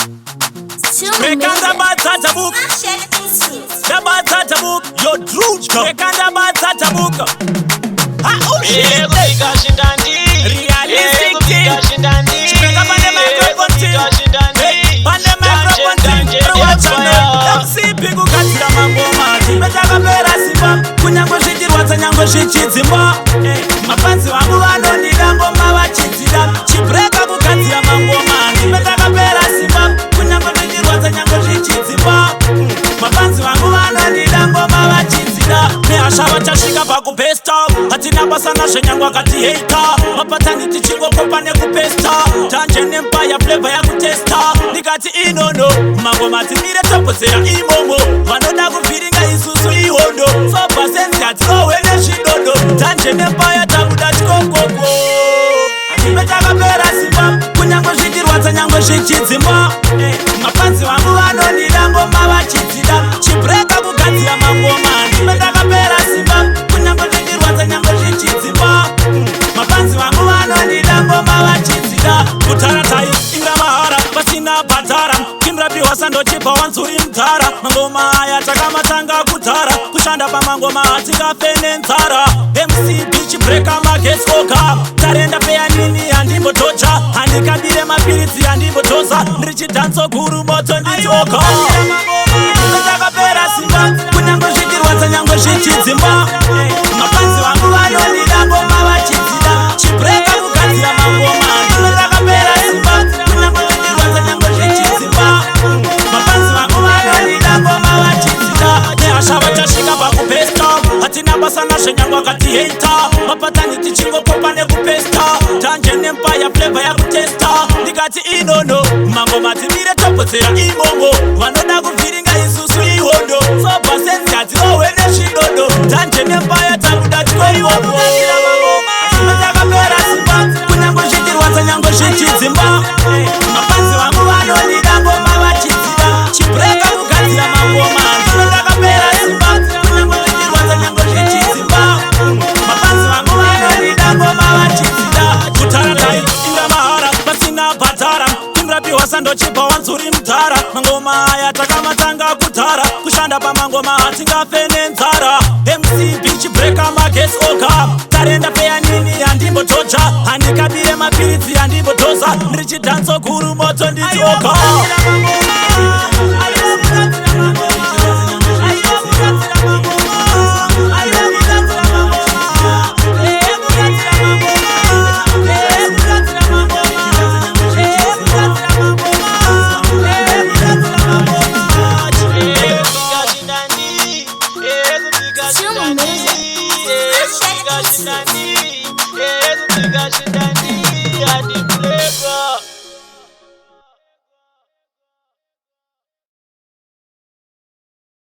Rekanda Batatabuk, the Batatabuk, your truth. Rekanda Batatabuk. Realistic thing. Speak up on the microphone thing. On the microphone thing. MC Pigu Katira Mangoma. Metaka pera simba. Kunyango shichirwadza nyango shichidzimba. Mafanzi wangu vanondida ngoma vachidzida. Chibreka kugadzira mangoma. Metaka pera simba. Kunyango shichirwadza nyango shichidzimba. Mafanzi wangu vanondida ngoma vachidzida. Nehasha vachasvika pakupesta. Hatina basa nazve nyango akati hater. Mapatani tichingokopane nekupesta. Tanje nempire flavor yakutesta. Ndikati inono mangoma timire topodzera imomo. Vanoda kuvhiringa isusu ihondo. Soba sensi hatirohwe nezvidodo. Tanje nempire tabuda chikokoko. Metakapera simba. Kunyango zvichirwadza nyango zvichidzimba. Mafanzi vangu vanondida ngoma vachidzida. Chibreka kugadzira mangoma. Metakapera simba. Kunyango zvichirwadza nyango zvichidzimba. Mafanzi vangu vanondida ngoma vachidzida. Kutaratai ingra mahara pasina bhadhara. Kimrapiwa sandochipa wanzuri mdhara. Mangoma aya takamatanga kudhara. Kushanda pamangoma hatingafe nenzara. MC Beach Breaker magets oka. Tarenda peya nini handimbotocha. Handikabire mapiritsi handimbotoza. Ndirichidhanso guru moto nditoka. Metakapera simba. Kunyango zvichirwadza nyango zvichidzimba. Mafanzi vangu vanondida ngoma vachidzida. Chibreka kugadzira mangoma. Metakapera simba. Kunyango zvichirwadza nyango zvichidzimba. Mafanzi vangu vanondida ngoma vachidzida. Nehasha vachasvika pakupesta. Hatina basa nazve nyango akati hater. Mapatani tichingokopa nekupesta. Tanje nempire flavor yakutesta. Ndikati inono mangoma timire topodzera imomo. Vanoda kuvhiringa isusu ihondo. Soba sensi hatirohwe nezvidodo. Tanje nempire tabuda chikoiwomo. Metakapera simba. Kunyango zvichirwadza nyango zvichidzimba. Mafanzi vangu vanondida ngoma vachidzida. Chibreka kugadzira mangoma. Metakapera simba. Kunyango zvichirwadza nyango zvichidzimba. Mafanzi vangu vanondida ngoma vachidzida. Kutaratai inga mahara pasina bhadhara. Kimrapiwa sandochipa wanzuri mdhara. Mangoma aya takamatanga kudhara. Kushanda pamangoma hatingafe nenzara. MC Beach Breaker magets oka. Tarenda peya nini handimbotocha. Handikabire mapiritsi handimbotoza. Ndirichidhanso guru moto nditoka. Shindani,